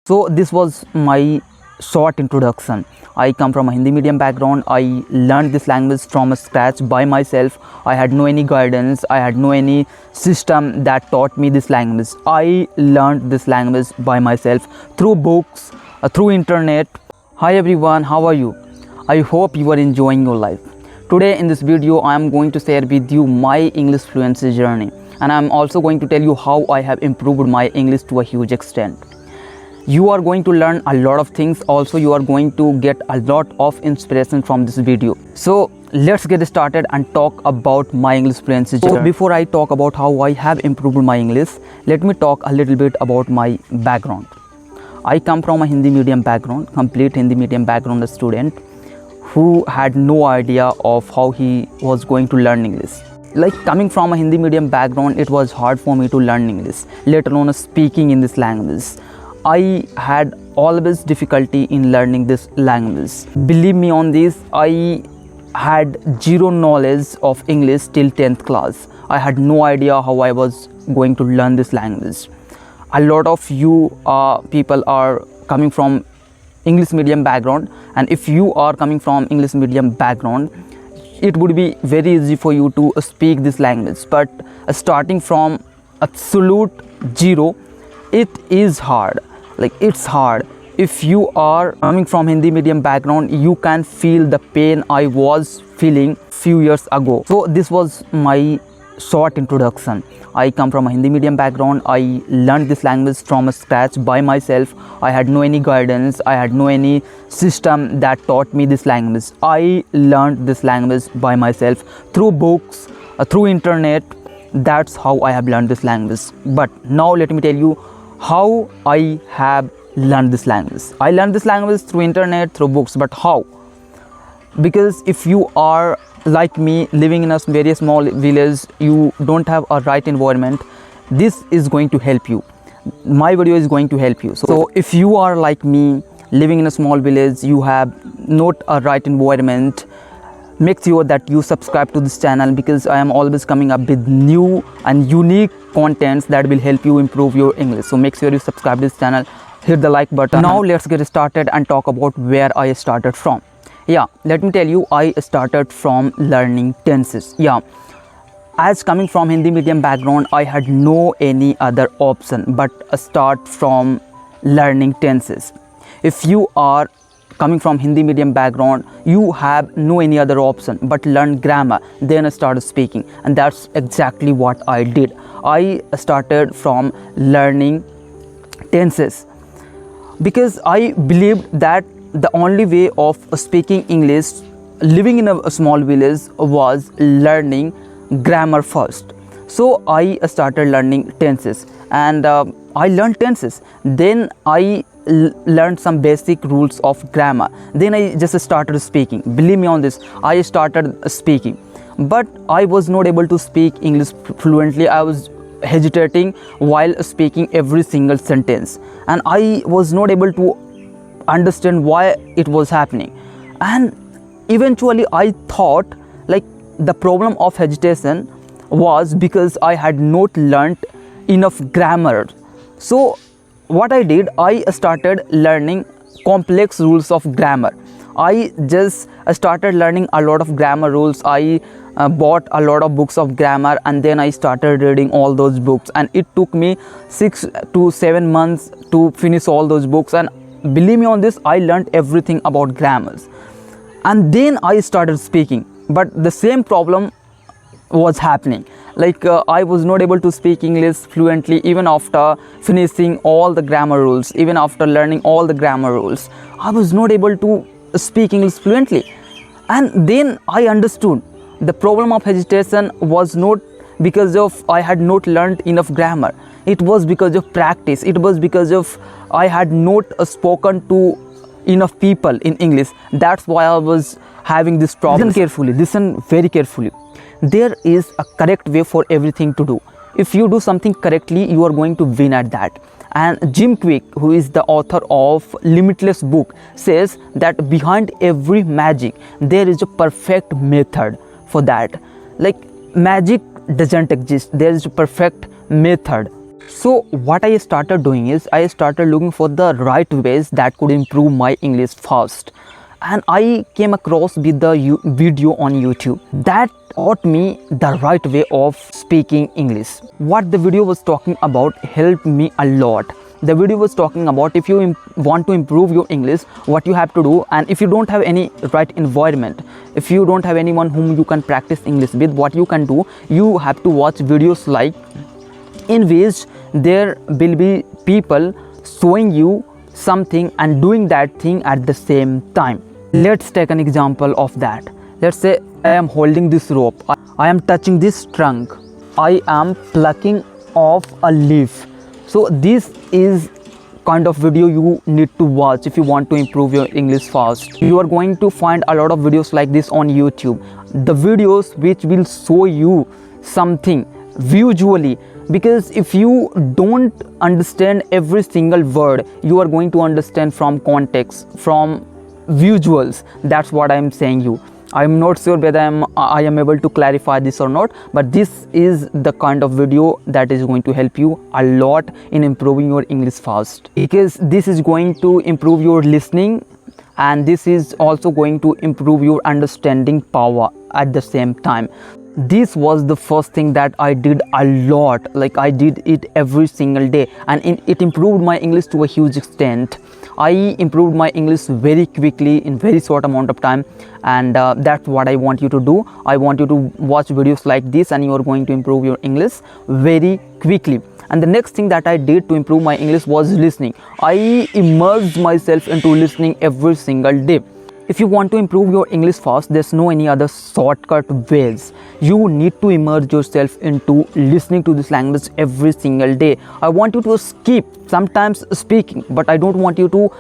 So this was my short introduction. I come from a Hindi medium background. I learned this language from scratch by myself. I had no any guidance. I had no any system that taught me this language. I learned this language by myself through books, through internet. Hi everyone, how are you? I hope you are enjoying your life. Today in this video I am going to share with you my English fluency journey, and I am also going to tell you how I have improved my English to a huge extent. You are going to learn a lot of things. Also you are going to get a lot of inspiration from this video. So let's get started and talk about my English fluency journey. So before I talk about how I have improved my English, let me talk a little bit about my background. I come from a Hindi medium background, complete Hindi medium background student who had no idea of how he was going to learn English. Like coming from a Hindi medium background, it was hard for me to learn English, let alone speaking in this language. I had always difficulty in learning this language. Believe me on this, I had zero knowledge of English till 10th class. I had no idea how I was going to learn this language. A lot of you people are coming from English medium background, and if you are coming from English medium background, it would be very easy for you to speak this language. But starting from absolute zero, it is hard. Like it's hard. If you are coming from Hindi medium background, you can feel the pain I was feeling few years ago. So this was my short introduction. I come from a Hindi medium background. I learned this language from scratch by myself. I had no any guidance. I had no any system that taught me this language. I learned this language by myself through books, through internet. That's how I have learned this language. But now let me tell you how I have learned this language. I learned this language through internet, through books. But how? Because if you are like me, living in a very small village, you don't have a right environment, this is going to help you. My video is going to help you. So if you are like me, living in a small village, you have not a right environment, make sure that you subscribe to this channel, because I am always coming up with new and unique contents that will help you improve your English. So make sure you subscribe to this channel, hit the like button. Now let's get started and talk about where I started from. Yeah, let me tell you, I started from learning tenses. Yeah, as coming from Hindi medium background, I had no any other option but start from learning tenses. If you are coming from Hindi medium background, you have no any other option but learn grammar, then start speaking. And that's exactly what I did. I started from learning tenses because I believed that the only way of speaking English living in a small village was learning grammar first. So I started learning tenses, and I learned tenses. Then I learned some basic rules of grammar. Then I just started speaking. Believe me on this, I started speaking, but I was not able to speak English fluently. I was hesitating while speaking every single sentence, and I was not able to understand why it was happening. And eventually I thought like the problem of hesitation was because I had not learnt enough grammar. So what I did, I started learning complex rules of grammar. I just started learning a lot of grammar rules. I bought a lot of books of grammar, and then I started reading all those books, and it took me 6 to 7 months to finish all those books. And believe me on this, I learned everything about grammars, and then I started speaking. But the same problem was happening. Like I was not able to speak English fluently even after finishing all the grammar rules. Even after learning all the grammar rules, I was not able to speak English fluently. And then I understood the problem of hesitation was not because of I had not learned enough grammar. It was because of practice. It was because of I had not spoken to enough people in English. That's why I was having this problem. Listen carefully, listen very carefully. There is a correct way for everything to do. If you do something correctly, you are going to win at that. And Jim Quick, who is the author of Limitless book, says that behind every magic there is a perfect method for that. Like magic doesn't exist, there is a perfect method. So what I started doing is I started looking for the right ways that could improve my English fast, and I came across with the video on YouTube that taught me the right way of speaking English. What the video was talking about helped me a lot. The video was talking about if you want to improve your English, what you have to do, and if you don't have any right environment, if you don't have anyone whom you can practice English with, what you can do, you have to watch videos like in which there will be people showing you something and doing that thing at the same time. Let's take an example of that. Let's say I am holding this rope, I am touching this trunk, I am plucking off a leaf. So this is kind of video you need to watch if you want to improve your English fast. You are going to find a lot of videos like this on YouTube, the videos which will show you something visually, because if you don't understand every single word, you are going to understand from context, from visuals. That's what I'm saying you. I'm not sure whether I am able to clarify this or not, but this is the kind of video that is going to help you a lot in improving your English fast, because this is going to improve your listening, and this is also going to improve your understanding power at the same time. This was the first thing that I did a lot, like I did it every single day, and it improved my English to a huge extent. I improved my English very quickly in very short amount of time, and that's what I want you to do. I want you to watch videos like this, and you are going to improve your English very quickly. And the next thing that I did to improve my English was listening. I immersed myself into listening every single day. If you want to improve your English fast, there's no any other shortcut ways. You need to immerse yourself into listening to this language every single day. I want you to skip sometimes speaking, but I don't want you to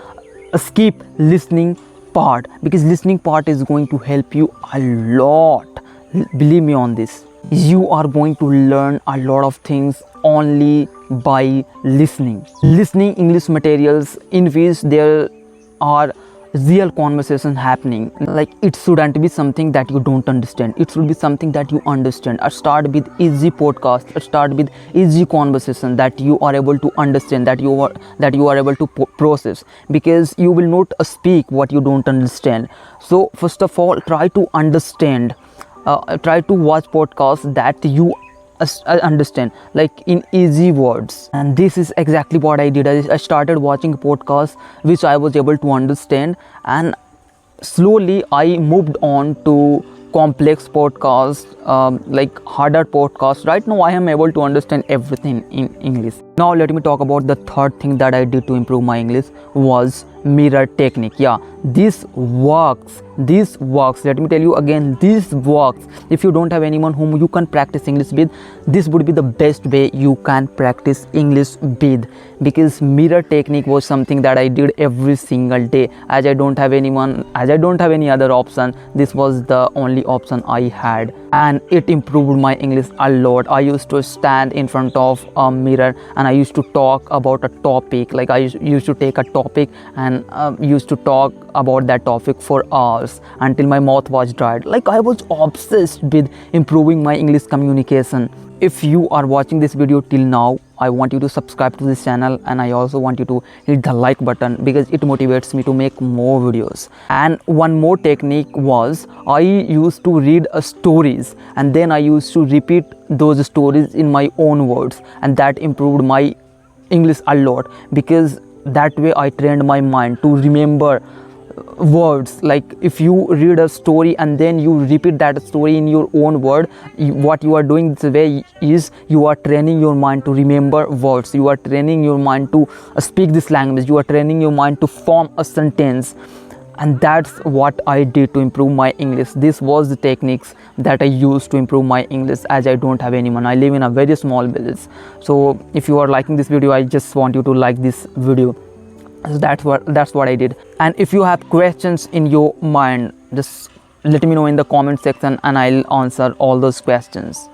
skip listening part, because listening part is going to help you a lot. Believe me on this. You are going to learn a lot of things only by listening. Listening English materials in which there are real conversation happening. Like, it shouldn't be something that you don't understand, it should be something that you understand. Start with easy podcast, start with easy conversation that you are able to understand, that you are able to process, because you will not speak what you don't understand. So first of all, try to understand, try to watch podcasts that you understand, like in easy words. And this is exactly what I did. I started watching podcasts which I was able to understand, and slowly I moved on to complex podcasts, like harder podcasts. Right now I am able to understand everything in English. Now let me talk about the third thing that I did to improve my English was mirror technique. Yeah, this works. Let me tell you again, this works. If you don't have anyone whom you can practice English with, this would be the best way you can practice English with, because mirror technique was something that I did every single day. As I don't have anyone, as I don't have any other option, this was the only option I had, and it improved my English a lot. I used to stand in front of a mirror and I used to talk about a topic. Like, I used to take a topic and used to talk about that topic for hours until my mouth was dried. Like, I was obsessed with improving my English communication. If you are watching this video till now, I want you to subscribe to this channel, and I also want you to hit the like button, because it motivates me to make more videos. And one more technique was, I used to read stories and then I used to repeat those stories in my own words, and that improved my English a lot, because that way I trained my mind to remember words. Like, if you read a story and then you repeat that story in your own word, what you are doing this way is you are training your mind to remember words, you are training your mind to speak this language, you are training your mind to form a sentence. And that's what I did to improve my English. This was the techniques that I used to improve my English, as I don't have anyone. I live in a very small village. So if you are liking this video, I just want you to like this video. So that's what I did. And if you have questions in your mind, just let me know in the comment section and I'll answer all those questions.